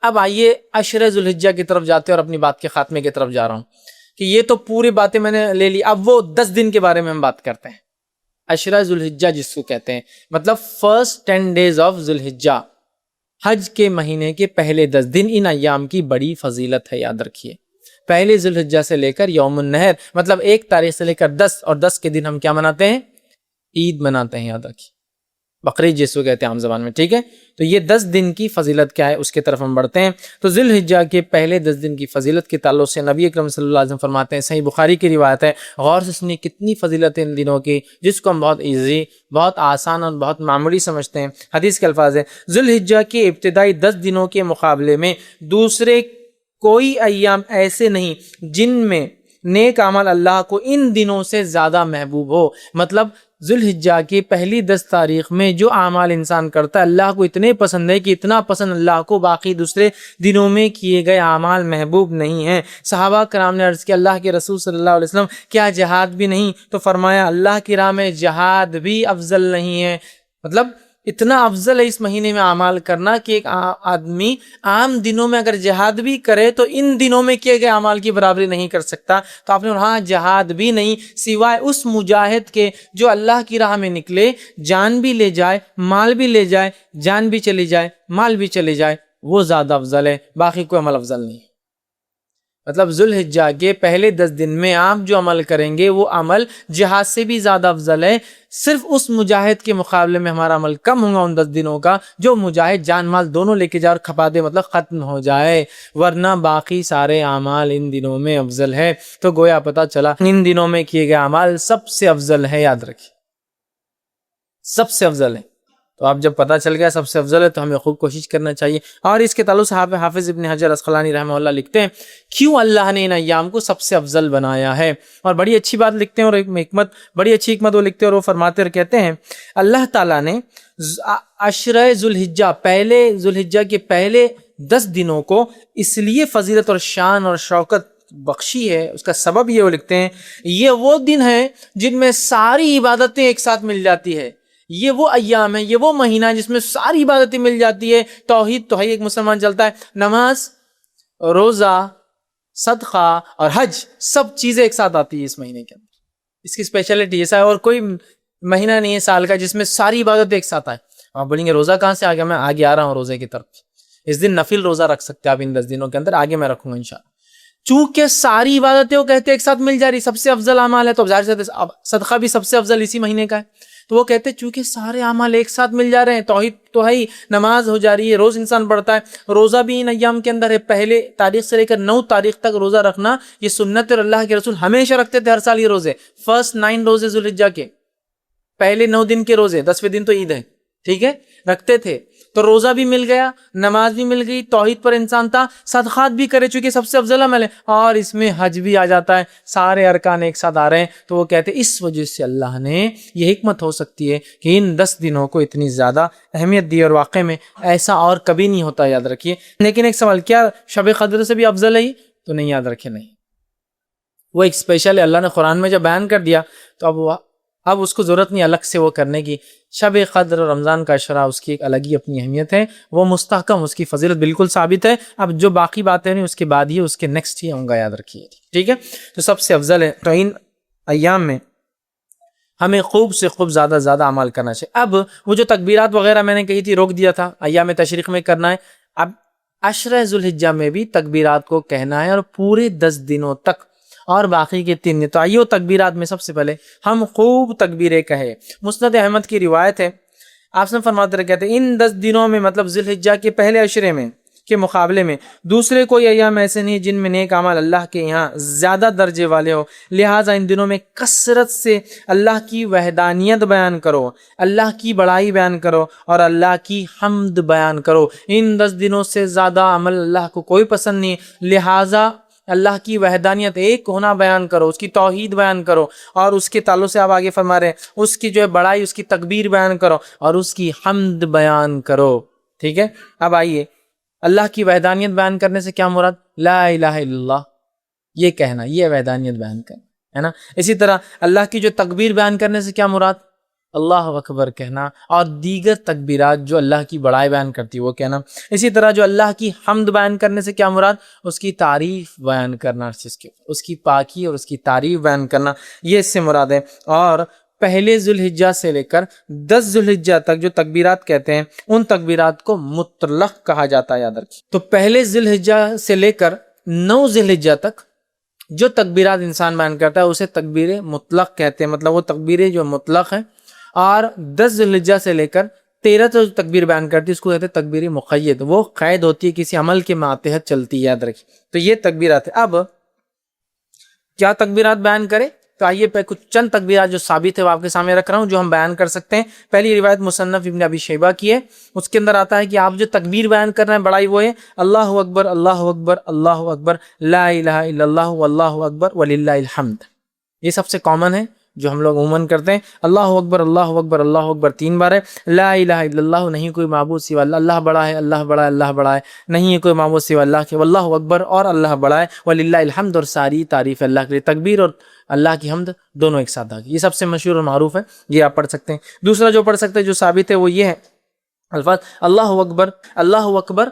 اب آئیے عشر ذوالحجہ کی طرف جاتے ہیں اور اپنی بات کے خاتمے کی طرف جا رہا ہوں کہ یہ تو پوری باتیں میں نے لے لی، اب وہ 10 دن کے بارے میں ہم بات کرتے ہیں۔ عشرہ ذوالحجہ جس کو کہتے ہیں، مطلب فرسٹ 10 days آف ذوالحجہ، حج کے مہینے کے پہلے 10 دن، ان ایام کی بڑی فضیلت ہے، یاد رکھیے۔ پہلے ذوالحجہ سے لے کر یوم النحر، مطلب 1 تاریخ سے لے کر 10، اور 10 کے دن ہم کیا مناتے ہیں؟ عید مناتے ہیں، یاد رکھیے، بقرعید جس کو کہتے ہیں عام زبان میں، ٹھیک ہے؟ تو یہ 10 دن کی فضیلت کیا ہے اس کی طرف ہم بڑھتے ہیں۔ تو ذوالحجہ کے پہلے 10 دن کی فضیلت کے تعلق سے نبی اکرم صلی اللہ علیہ وسلم فرماتے ہیں، صحیح بخاری کی روایت ہے، غور سے سنیے کتنی فضیلت ہے ان دنوں کی، جس کو ہم بہت ایزی، بہت آسان اور بہت معمولی سمجھتے ہیں۔ حدیث کے الفاظ ہے، ذوالحجہ کے ابتدائی 10 دنوں کے مقابلے میں دوسرے کوئی ایام ایسے نہیں جن میں نیک عمل اللہ کو ان دنوں سے زیادہ محبوب ہو۔ مطلب ذوالحجہ کی پہلی 10 تاریخ میں جو اعمال انسان کرتا ہے اللہ کو اتنے پسند ہے کہ اتنا پسند اللہ کو باقی دوسرے دنوں میں کیے گئے اعمال محبوب نہیں ہیں۔ صحابہ کرام نے عرض کیا، اللہ کے رسول صلی اللہ علیہ وسلم کیا جہاد بھی نہیں؟ تو فرمایا اللہ کی راہ میں جہاد بھی افضل نہیں ہے۔ مطلب اتنا افضل ہے اس مہینے میں اعمال کرنا کہ ایک آدمی عام دنوں میں اگر جہاد بھی کرے تو ان دنوں میں کیے گئے اعمال کی برابری نہیں کر سکتا۔ تو آپ نے ہاں جہاد بھی نہیں سوائے اس مجاہد کے جو اللہ کی راہ میں نکلے، جان بھی لے جائے، مال بھی لے جائے، جان بھی چلی جائے، مال بھی چلی جائے، وہ زیادہ افضل ہے، باقی کوئی عمل افضل نہیں۔ مطلب ذوالحجہ کے پہلے 10 دن میں آپ جو عمل کریں گے وہ عمل جہاد سے بھی زیادہ افضل ہے۔ صرف اس مجاہد کے مقابلے میں ہمارا عمل کم ہوگا ان 10 دنوں کا جو مجاہد جان مال دونوں لے کے جائے اور کھپا دے، مطلب ختم ہو جائے، ورنہ باقی سارے اعمال ان دنوں میں افضل ہے۔ تو گویا پتہ چلا ان دنوں میں کیے گئے اعمال سب سے افضل ہے، یاد رکھیے سب سے افضل ہے۔ تو اب جب پتہ چل گیا سب سے افضل ہے تو ہمیں خوب کوشش کرنا چاہیے۔ اور اس کے تعلق سے حافظ ابن حجر اسقلانی رحمہ اللہ لکھتے ہیں کیوں اللہ نے ان ایام کو سب سے افضل بنایا ہے، اور بڑی اچھی بات لکھتے ہیں، اور ایک حکمت، بڑی اچھی حکمت وہ لکھتے ہیں، اور وہ فرماتے اور کہتے ہیں اللہ تعالیٰ نے عشرہ ذوالحجہ، پہلے ذوالحجہ کے پہلے 10 دنوں کو اس لیے فضیلت اور شان اور شوکت بخشی ہے، اس کا سبب یہ وہ لکھتے ہیں یہ وہ دن ہیں جن میں ساری عبادتیں ایک ساتھ مل جاتی ہے، یہ وہ ایام ہے، یہ وہ مہینہ ہے جس میں ساری عبادتیں مل جاتی ہے۔ توحید تو ہے، ایک مسلمان چلتا ہے، نماز، روزہ، صدقہ اور حج، سب چیزیں ایک ساتھ آتی ہیں اس مہینے کے اندر۔ اس کی اسپیشلٹی ایسا ہے، اور کوئی مہینہ نہیں ہے سال کا جس میں ساری عبادتیں ایک ساتھ آئیں۔ آپ بولیں گے روزہ کہاں سے آ گیا؟ میں آگے آ رہا ہوں روزے کی طرف۔ اس دن نفل روزہ رکھ سکتے ہیں آپ ان 10 دنوں کے اندر، آگے میں رکھوں گا انشاءاللہ۔ چونکہ ساری عبادتیں وہ کہتے ہیں ایک ساتھ مل جا رہی، سب سے افضل اعمال ہے، تو ظاہر سے صدقہ بھی سب سے افضل اسی مہینے کا ہے۔ تو وہ کہتے ہیں چونکہ سارے اعمال ایک ساتھ مل جا رہے ہیں، توحید تو ہے ہی، نماز ہو جا رہی ہے، روز انسان پڑھتا ہے، روزہ بھی ان ایام کے اندر ہے، پہلے تاریخ سے لے کر 9 تاریخ تک روزہ رکھنا یہ سنت، اور اللہ کے رسول ہمیشہ رکھتے تھے ہر سال یہ روزے، فرسٹ 9 روزے ذوالحجہ کے، پہلے 9 دن کے روزے، 10ویں دن تو عید ہے، ٹھیک ہے، رکھتے تھے۔ تو روزہ بھی مل گیا، نماز بھی مل گئی، توحید پر انسان تھا، صدقات بھی کرے چونکہ سب سے افضل عمل ہے، اور اس میں حج بھی آ جاتا ہے، سارے ارکان ایک ساتھ آ رہے ہیں۔ تو وہ کہتے ہیں اس وجہ سے اللہ نے یہ حکمت ہو سکتی ہے کہ ان 10 دنوں کو اتنی زیادہ اہمیت دی، اور واقع میں ایسا اور کبھی نہیں ہوتا، یاد رکھیے۔ لیکن ایک سوال، کیا شب قدر سے بھی افضل ہے؟ تو نہیں، یاد رکھے نہیں، وہ ایک اسپیشل ہے، اللہ نے قرآن میں جب بیان کر دیا تو اب اس کو ضرورت نہیں الگ سے وہ کرنے کی۔ شب قدر اور رمضان کا عشرہ اس کی ایک الگ ہی اپنی اہمیت ہے، وہ مستحکم، اس کی فضیلت بالکل ثابت ہے۔ اب جو باقی باتیں نہیں اس کے بعد ہی، اس کے نیکسٹ ہی ہوں گا، یاد رکھیے، ٹھیک ہے۔ تو سب سے افضل ہے، تو ان ایام میں ہمیں خوب سے خوب زیادہ زیادہ عمل کرنا چاہیے۔ اب وہ جو تکبیرات وغیرہ میں نے کہی تھی روک دیا تھا، ایام تشریق میں کرنا ہے، اب عشرہ ذوالحجہ میں بھی تکبیرات کو کہنا ہے، اور پورے 10 دنوں تک، اور باقی کے 3 دن۔ تو آئیے تکبیرات میں سب سے پہلے ہم خوب تکبیریں کہیں۔ مسند احمد کی روایت ہے، آپ نے فرماتے رہے کہتے ہیں ان 10 دنوں میں، مطلب ذوالحجہ کے پہلے عشرے میں کے مقابلے میں دوسرے کوئی ایام ایسے نہیں جن میں نیک اعمال اللہ کے یہاں زیادہ درجے والے ہو، لہٰذا ان دنوں میں کثرت سے اللہ کی وحدانیت بیان کرو، اللہ کی بڑائی بیان کرو، اور اللہ کی حمد بیان کرو۔ ان 10 دنوں سے زیادہ عمل اللہ کو کوئی پسند نہیں، لہٰذا اللہ کی وحدانیت، ایک ہونا بیان کرو، اس کی توحید بیان کرو، اور اس کے تعلق سے آپ آگے فرما رہے ہیں اس کی جو ہے بڑائی، اس کی تکبیر بیان کرو، اور اس کی حمد بیان کرو، ٹھیک ہے۔ اب آئیے اللہ کی وحدانیت بیان کرنے سے کیا مراد؟ لا الہ الا اللہ، یہ کہنا، یہ وحدانیت بیان کرنا ہے نا۔ اسی طرح اللہ کی جو تکبیر بیان کرنے سے کیا مراد؟ اللہ اکبر کہنا، اور دیگر تکبیرات جو اللہ کی بڑائی بیان کرتی ہے وہ کہنا۔ اسی طرح جو اللہ کی حمد بیان کرنے سے کیا مراد؟ اس کی تعریف بیان کرنا، اس کی پاکی اور اس کی تعریف بیان کرنا، یہ اس سے مراد ہے۔ اور پہلے ذوالحجہ سے لے کر 10 ذوالحجہ تک جو تکبیرات کہتے ہیں ان تکبیرات کو مطلق کہا جاتا ہے، یاد رکھیے۔ تو پہلے ذوالحجہ سے لے کر 9 ذوالحجہ تک جو تکبیرات انسان بیان کرتا ہے اسے تکبیر مطلق کہتے ہیں، مطلب وہ تکبیریں جو مطلق ہیں۔ اور 10 ذوالحجہ سے لے کر 13 تک جو تکبیر بیان کرتی ہے اس کو کہتے ہیں تکبیر مقید، وہ قید ہوتی ہے، کسی عمل کے ماتحت چلتی ہے، یاد رکھیے۔ تو یہ تکبیرات ہے۔ اب کیا تکبیرات بیان کرے؟ تو آئیے پہ کچھ چند تکبیرات جو ثابت ہے وہ آپ کے سامنے رکھ رہا ہوں، جو ہم بیان کر سکتے ہیں۔ پہلی روایت مصنف ابن ابی شیبہ کی ہے، اس کے اندر آتا ہے کہ آپ جو تکبیر بیان کر رہے ہیں بڑائی وہ ہے اللہ اکبر اللہ اکبر اللہ اکبر لا الہ الا اللہ واللہ اکبر وللہ الحمد۔ یہ سب سے کامن ہے جو ہم لوگ عموماً کرتے ہیں۔ اللہ اکبر اللہ اکبر اللہ اکبر 3 بار ہے۔ لا الہ الا اللہ، نہیں کوئی معبود سوا اللہ، اللہ بڑا ہے اللہ بڑا ہے اللہ بڑا ہے، نہیں ہے کوئی معبود سوا اللہ کے، واللہ اکبر اور اللہ بڑا ہے، وللہ الحمد اور ساری تعریف اللہ کے لیے۔ تکبیر اور اللہ کی حمد دونوں ایک ساتھ آ گئی، یہ سب سے مشہور اور معروف ہے، یہ آپ پڑھ سکتے ہیں۔ دوسرا جو پڑھ سکتے ہیں جو ثابت ہے وہ یہ ہے الفاظ اللہ اکبر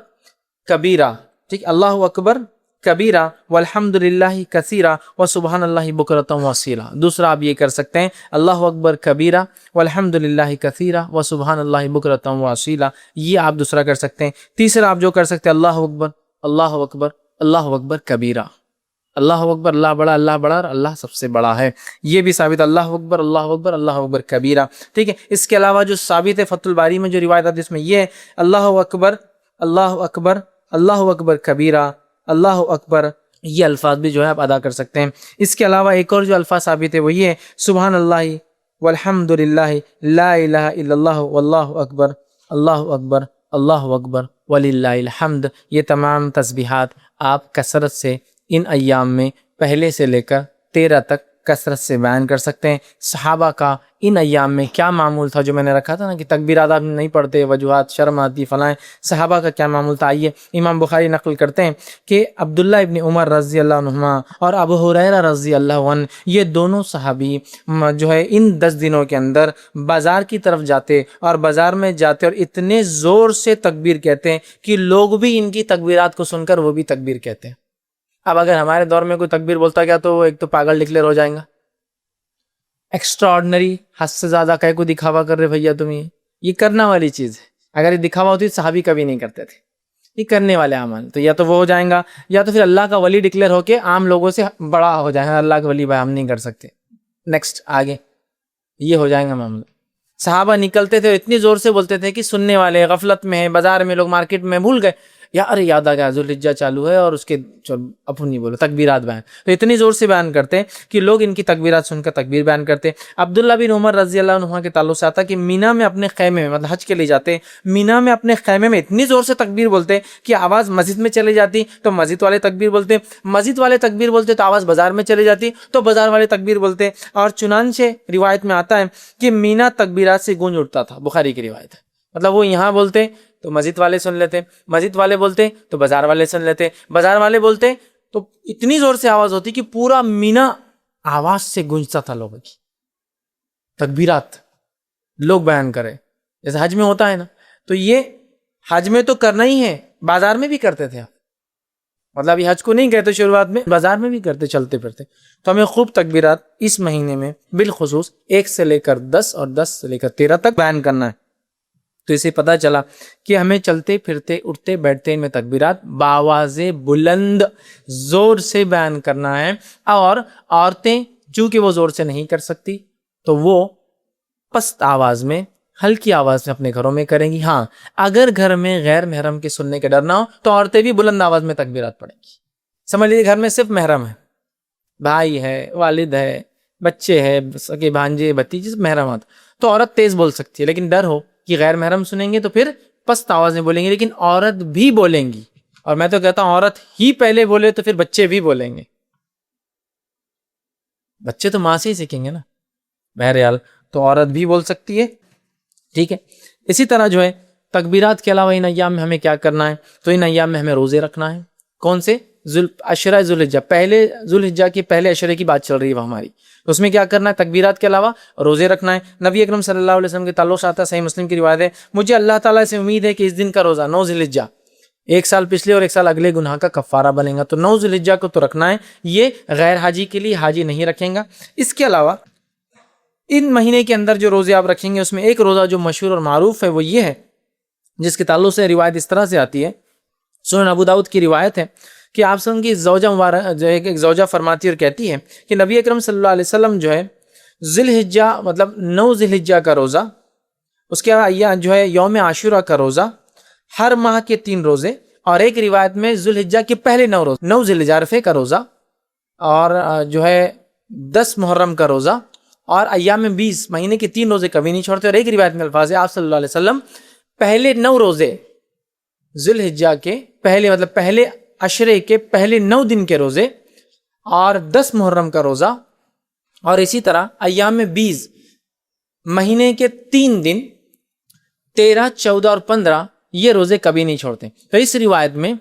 کبیرہ، ٹھیک، اللہ اکبر کبیرہ والحمد للہ کثیرہ وسبحان اللہ بکرۃ واصیلہ۔ دوسرا آپ یہ کر سکتے ہیں اللہ اکبر کبیرہ والحمد للہ کثیرہ وسبحان اللہ بکرۃ واصیلہ، یہ آپ دوسرا کر سکتے ہیں۔ تیسرا آپ جو کر سکتے ہیں اللہ اکبر اللہ اکبر اللہ اکبر کبیرہ، اللہ اکبر اللہ بڑا اور اللہ سب سے بڑا ہے، یہ بھی ثابت اللہ اکبر اللہ اکبر کبیرہ، ٹھیک ہے۔ اس کے علاوہ جو ثابت ہے فتح الباری میں جو روایت آتی ہے اس میں یہ ہے اللہ اکبر اللہ اکبر کبیرہ اللہ اکبر، یہ الفاظ بھی جو ہے آپ ادا کر سکتے ہیں۔ اس کے علاوہ ایک اور جو الفاظ ثابت ہے وہ یہ ہے سبحان اللہ والحمد للہ لا الہ الا اللہ واللہ اکبر اللہ اکبر وللہ الحمد۔ یہ تمام تسبیحات آپ کثرت سے ان ایام میں پہلے سے لے کر 13 تک کثرت سے بیان کر سکتے ہیں۔ صحابہ کا ان ایام میں کیا معمول تھا، جو میں نے رکھا تھا نا کہ تکبیرات آپ نہیں پڑھتے، وجوہات شرم آتی فلائیں، صحابہ کا کیا معمول تھا؟ آئیے امام بخاری نقل کرتے ہیں کہ عبداللہ ابن عمر رضی اللہ عنہما اور ابو ہریرہ رضی اللہ عنہ، یہ دونوں صحابی جو ہے ان 10 دنوں کے اندر بازار کی طرف جاتے اور بازار میں جاتے اور اتنے زور سے تکبیر کہتے ہیں کہ لوگ بھی ان کی تکبیرات کو سن کر وہ بھی تکبیر کہتے ہیں۔ اب اگر ہمارے دور میں کوئی تکبیر بولتا گیا تو وہ ایک تو پاگل ڈکلیئر ہو جائیں گا، ایکسٹرا آرڈنری، حد سے زیادہ کہیں کو دکھاوا کر رہے بھیا تم، یہ کرنا والی چیز ہے۔ اگر یہ دکھاوا ہوتی صحابی کبھی نہیں کرتے تھے، یہ کرنے والے اعمال، تو یا تو وہ ہو جائیں گا یا تو پھر اللہ کا ولی ڈکلیئر ہو کے عام لوگوں سے بڑا ہو جائیں گا، اللہ کا ولی بھائی ہم نہیں کر سکتے، نیکسٹ آگے یہ ہو جائیں گا معاملہ۔ صحابہ نکلتے تھے اتنی زور سے بولتے تھے کہ سننے والے غفلت میں ہیں، بازار میں لوگ مارکیٹ میں بھول گئے یا ارے یاد آ گیا ذوالحجہ چالو ہے اور اس کے اپن نہیں بولو تکبیرات بیان، تو اتنی زور سے بیان کرتے ہیں کہ لوگ ان کی تکبیرات سن کر تکبیر بیان کرتے۔ عبداللہ بن عمر رضی اللہ عنہ کے تعلق سے آتا کہ مینا میں اپنے خیمے میں، مطلب حج کے لیے جاتے، مینا میں اپنے خیمے میں اتنی زور سے تکبیر بولتے کہ آواز مسجد میں چلی جاتی تو مسجد والے تکبیر بولتے، مسجد والے تکبیر بولتے تو آواز بازار میں چلی جاتی تو بازار والے تکبیر بولتے، اور چنانچہ روایت میں آتا ہے کہ مینا تکبیرات سے گونج اٹھتا تھا، بخاری کی روایت ہے، مطلب وہ یہاں بولتے تو مسجد والے سن لیتے، مسجد والے بولتے تو بازار والے سن لیتے، بازار والے بولتے تو اتنی زور سے آواز ہوتی کہ پورا مینا آواز سے گونجتا تھا، لوگوں کی تکبیرات لوگ بیان کرے، جیسے حج میں ہوتا ہے نا، تو یہ حج میں تو کرنا ہی ہے، بازار میں بھی کرتے تھے، مطلب یہ حج کو نہیں کہتے شروعات میں، بازار میں بھی کرتے چلتے پھرتے۔ تو ہمیں خوب تکبیرات اس مہینے میں بالخصوص 1 سے لے کر 10 اور 10 سے لے کر 13 تک بیان کرنا ہے۔ تو اسے پتہ چلا کہ ہمیں چلتے پھرتے اٹھتے بیٹھتے ان میں تکبیرات بآواز بلند زور سے بیان کرنا ہے، اور عورتیں چونکہ وہ زور سے نہیں کر سکتی تو وہ پست آواز میں ہلکی آواز میں اپنے گھروں میں کریں گی۔ ہاں اگر گھر میں غیر محرم کے سننے کے ڈر نہ ہو تو عورتیں بھی بلند آواز میں تکبیرات پڑھیں گی۔ سمجھ لیجیے گھر میں صرف محرم ہے، بھائی ہے، والد ہے، بچے ہے، سگے بھانجے بھتیجے محرمات، تو عورت تیز بول سکتی ہے، لیکن ڈر ہو کہ غیر محرم سنیں گے تو پھر پست آواز میں بولیں گے، لیکن عورت بھی بولیں گی، اور میں تو کہتا ہوں عورت ہی پہلے بولے تو پھر بچے بھی بولیں گے، بچے تو ماں سے ہی سیکھیں گے نا، بہرحال تو عورت بھی بول سکتی ہے، ٹھیک ہے۔ اسی طرح جو ہے تکبیرات کے علاوہ ان ایام میں ہمیں کیا کرنا ہے، تو ان ایام میں ہمیں روزے رکھنا ہے۔ کون سے؟ عشرہ ذوالحجہ، پہلے ذوالحجہ کے پہلے عشرے کی بات چل رہی ہے وہ ہماری. اس میں کیا کرنا ہے؟ تکبیرات کے علاوہ روزے رکھنا ہے. نبی اکرم صلی اللہ علیہ وسلم کے تعلق سے آتا ہے، صحیح مسلم کی روایت ہے، مجھے اللہ تعالیٰ سے امید ہے کہ اس دن کا روزہ 9 ذوالحجہ، ایک سال پچھلے اور ایک سال اگلے گناہ کا کفارہ بنے گا. تو 9 ذوالحجہ کو تو رکھنا ہے، یہ غیر حاجی کے لیے، حاجی نہیں رکھیں گا. اس کے علاوہ ان مہینے کے اندر جو روزے آپ رکھیں گے، اس میں ایک روزہ جو مشہور اور معروف ہے وہ یہ ہے، جس کے تعلق سے روایت اس طرح سے آتی ہے، سنن ابو داؤد کی روایت ہے کہ آپ سے ان کی زوجہ مبارک جو ہے ایک زوجہ فرماتی اور کہتی ہے کہ نبی اکرم صلی اللہ علیہ وسلم جو ہے ذی الحجہ مطلب 9 ذی الحجہ کا روزہ، اس کے بعد جو ہے یوم عاشورہ کا روزہ، ہر ماہ کے 3 روزے، اور ایک روایت میں ذی الحجہ کے پہلے 9 روزے، 9 ذی الحجہ عرفے کا روزہ، اور جو ہے 10 محرم کا روزہ، اور ایام 20 مہینے کے 3 روزے کبھی نہیں چھوڑتے. اور ایک روایت میں الفاظ ہے آپ صلی اللہ علیہ وسلم پہلے 9 روزے ذی الحجہ کے پہلے مطلب پہلے عشرے کے پہلے 9 دن کے روزے، اور 10 محرم کا روزہ، اور اسی طرح ایام 20 مہینے کے 3 دن 13، 14 اور 15 یہ روزے کبھی نہیں چھوڑتے. تو اس روایت میں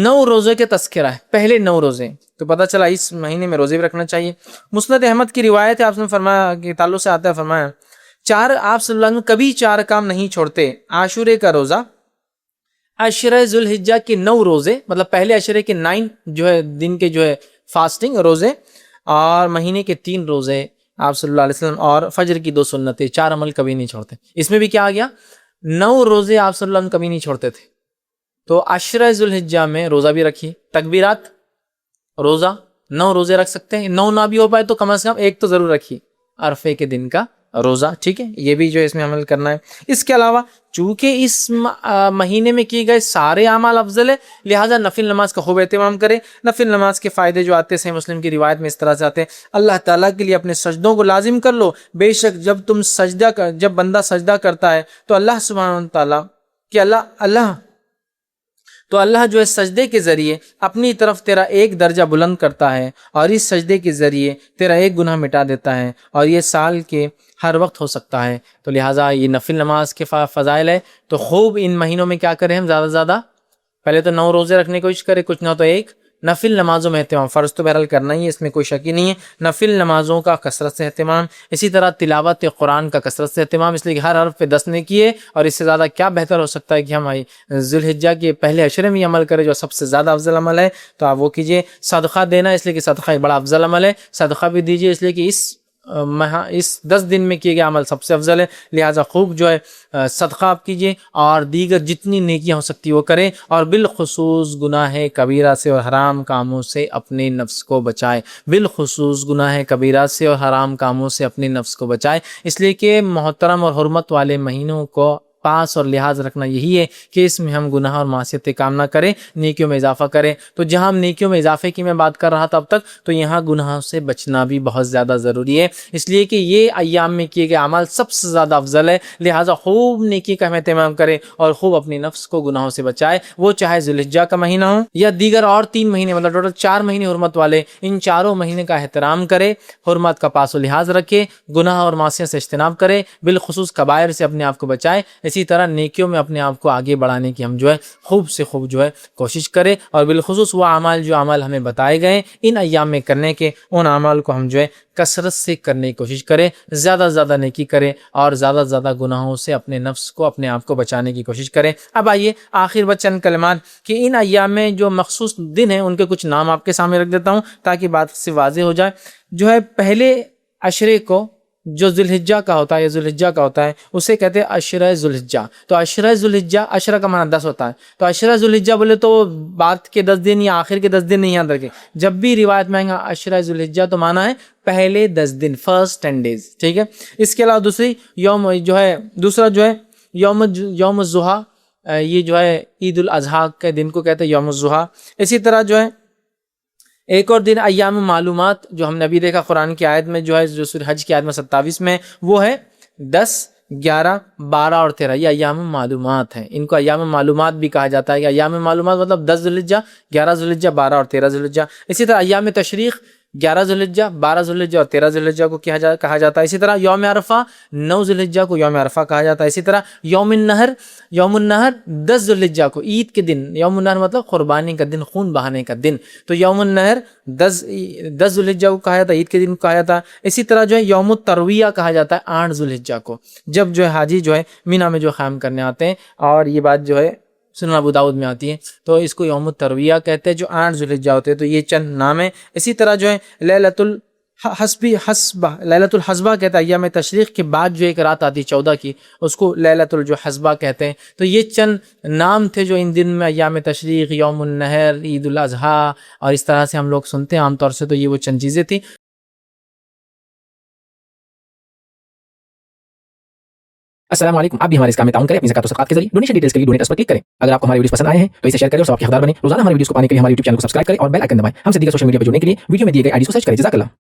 9 روزے کے تذکرہ ہے، پہلے 9 روزے، تو پتہ چلا اس مہینے میں روزے بھی رکھنا چاہیے. مسند احمد کی روایت ہے، آپ نے فرمایا کہ تعلق سے آتا ہے، فرمایا آپ صلی اللہ علیہ وسلم کبھی 4 کام نہیں چھوڑتے: عاشورے کا روزہ، عشرہ ذوالحجہ کے 9 روزے مطلب پہلے عشرے کے 9 جو ہے دن کے جو ہے فاسٹنگ روزے، اور مہینے کے 3 روزے آپ صلی اللہ علیہ وسلم، اور فجر کی 2 سنتیں. 4 عمل کبھی نہیں چھوڑتے. اس میں بھی کیا آ گیا؟ 9 روزے آپ صلی اللہ علیہ وسلم کبھی نہیں چھوڑتے تھے. تو عشرہ ذوالحجہ میں روزہ بھی رکھیے، تکبیرات، روزہ 9 روزے رکھ سکتے ہیں، 9 نہ بھی ہو پائے تو کم از کم ایک تو ضرور رکھیے، عرفے کے دن کا روزہ. ٹھیک ہے، یہ بھی جو ہے اس میں عمل کرنا ہے. اس کے علاوہ چونکہ اس مہینے میں کیے گئے سارے اعمال افضل ہے، لہٰذا نفل نماز کا خوب اہتمام کریں. نفل نماز کے فائدے جو آتے ہیں صحیح مسلم کی روایت میں اس طرح سے آتے ہیں: اللہ تعالیٰ کے لیے اپنے سجدوں کو لازم کر لو، بے شک جب بندہ سجدہ کرتا ہے تو اللہ سبحانہ تعالیٰ کہ اللہ جو ہے سجدے کے ذریعے اپنی طرف تیرا ایک درجہ بلند کرتا ہے، اور اس سجدے کے ذریعے تیرا ایک گناہ مٹا دیتا ہے، اور یہ سال کے ہر وقت ہو سکتا ہے. تو لہٰذا یہ نفل نماز کے فضائل ہے. تو خوب ان مہینوں میں کیا کریں ہم؟ زیادہ سے زیادہ پہلے تو 9 روزے رکھنے کی کوشش کریں، کچھ نہ تو ایک نفل نمازوں میں اہتمام. فرض تو بہرحال کرنا ہی ہے، اس میں کوئی شک ہی نہیں ہے. نفل نمازوں کا کثرت سے اہتمام، اسی طرح تلاوت قرآن کا کثرت سے اہتمام، اس لیے کہ ہر حرف پہ 10 نیکی ہے، اور اس سے زیادہ کیا بہتر ہو سکتا ہے کہ ہم ذی الحجہ کے پہلے عشرے میں عمل کریں جو سب سے زیادہ افضل عمل ہے. تو آپ وہ کیجئے. صدقہ دینا، اس لیے کہ صدقہ ایک بڑا افضل عمل ہے، صدقہ بھی دیجئے، اس لیے کہ اس 10 دن میں کیے گئے عمل سب سے افضل ہے. لہٰذا خوب جو ہے صدقہ آپ کیجئے، اور دیگر جتنی نیکیاں ہو سکتی وہ کریں، اور بالخصوص گناہ کبیرہ سے اور حرام کاموں سے اپنے نفس کو بچائے. بالخصوص گناہ کبیرہ سے اور حرام کاموں سے اپنے نفس کو بچائے، اس لیے کہ محترم اور حرمت والے مہینوں کو پاس اور لحاظ رکھنا یہی ہے کہ اس میں ہم گناہ اور معصیت کام نہ کریں، نیکیوں میں اضافہ کریں. تو جہاں ہم نیکیوں میں اضافے کی میں بات کر رہا تھا اب تک، تو یہاں گناہوں سے بچنا بھی بہت زیادہ ضروری ہے، اس لیے کہ یہ ایام میں کیے گئے اعمال سب سے زیادہ افضل ہے. لہٰذا خوب نیکی کا ہم اہتمام کریں، اور خوب اپنی نفس کو گناہوں سے بچائے، وہ چاہے ذی الحجہ کا مہینہ ہو یا دیگر اور 3 مہینے، مطلب ٹوٹل 4 مہینے حرمت والے. ان چاروں مہینے کا احترام کرے، حرمت کا پاس و لحاظ رکھے، گناہ اور معصیت سے اجتناب کرے، بالخصوص کبائر سے اپنے آپ کو بچائے. اسی طرح نیکیوں میں اپنے آپ کو آگے بڑھانے کی ہم جو ہے خوب سے خوب جو ہے کوشش کریں، اور بالخصوص وہ اعمال جو اعمال ہمیں بتائے گئے ان ایام میں کرنے کے، ان اعمال کو ہم جو ہے کثرت سے کرنے کی کوشش کریں، زیادہ سے زیادہ نیکی کریں، اور زیادہ سے زیادہ گناہوں سے اپنے نفس کو، اپنے آپ کو بچانے کی کوشش کریں. اب آئیے آخر بچ چند کلمات کہ ان ایام میں جو مخصوص دن ہیں ان کے کچھ نام آپ کے سامنے رکھ دیتا ہوں تاکہ بات سے واضح ہو جائے. جو ہے پہلے عشرے کو جو ذی الحجہ کا ہوتا ہے یا ذی الحجہ کا ہوتا ہے اسے کہتے ہیں عشرہ ذی الحجہ. تو عشرہ ذی الحجہ، عشرہ کا معنی 10 ہوتا ہے، تو عشرہ ذی الحجہ بولے تو بعد کے 10 دن یا آخر کے 10 دن نہیں یاد رکھے. جب بھی روایت میں آئیں گا عشرہ ذی الحجہ تو معنی ہے پہلے 10 دن، فرسٹ 10 days. ٹھیک ہے. اس کے علاوہ دوسرا جو ہے یوم الضحیٰ، یہ جو ہے عید الاضحیٰ کے دن کو کہتے ہیں یوم الضحیٰ. اسی طرح جو ہے ایک اور دن ایام معلومات، جو ہم نے ابھی دیکھا قرآن کی آیت میں جو ہے، جو سورہ حج کی آیت میں 27 میں، وہ ہے 10، 11، 12 اور 13. یہ ایام معلومات ہیں، ان کو ایام معلومات بھی کہا جاتا ہے. کہ ایام معلومات مطلب 10 ذی الحجہ، 11 ذی الحجہ، 12 اور 13 ذی الحجہ. اسی طرح ایام تشریق 11 ذوالحجہ، 12 ذوالحجہ اور 13 ذوالحجہ کو کہا جاتا ہے. اسی طرح یوم عرفہ 9 ذوالحجہ کو یوم عرفہ کہا جاتا ہے. اسی طرح یوم النہر 10 ذوالحجہ کو، عید کے دن. یوم النہر مطلب قربانی کا دن، خون بہانے کا دن. تو یوم النہر 10 ذوالحجہ کو کہا جاتا ہے، عید کے دن کو کہا جاتا ہے. اسی طرح جو ہے یوم الترویہ کہا جاتا ہے 8 ذوالحجہ کو، جب جو ہے حاجی جو ہے مینا میں جو قیام کرنے آتے ہیں. اور یہ بات جو ہے سنن ابو داؤد میں آتی ہے، تو اس کو یوم الترویہ کہتے ہیں، جو 8 ذوالحجہ ہوتے ہیں. تو یہ چند نام ہیں. اسی طرح جو ہے لیلۃ الحسبہ کہتا ہے، ایام تشریق کے بعد جو ایک رات آتی 14 کی، اس کو لیلۃ الحسبہ کہتے ہیں. تو یہ چند نام تھے جو ان دن میں ایام تشریق، یوم النہر، عید الاضحیٰ اور اس طرح سے ہم لوگ سنتے ہیں عام طور سے. تو یہ وہ چند چیزیں تھیں. السلام علیکم. آپ بھی ہمارے اس کام میں تعاون کریں اپنی زکات و صدقات کے ذریعے. ڈونیشن ڈیٹیلز کے لیے ڈونیٹ پر کلک کریں. اگر آپ کو ہماری ویڈیوز پسند آئے ہیں تو اسے شیئر کریں اور ثواب کے حقدار بنیں. روزانہ ہماری ویڈیوز کو پانے کے لیے ہمارے یوٹیوب چینل کو سبسکرائب کریں اور بیل آئکن دبائیں. ہم سے دیگر سوشل میڈیا پر جڑنے کے لیے ویڈیو میں دیے گئے آئی ڈی کو سرچ کریں. جزاک اللہ.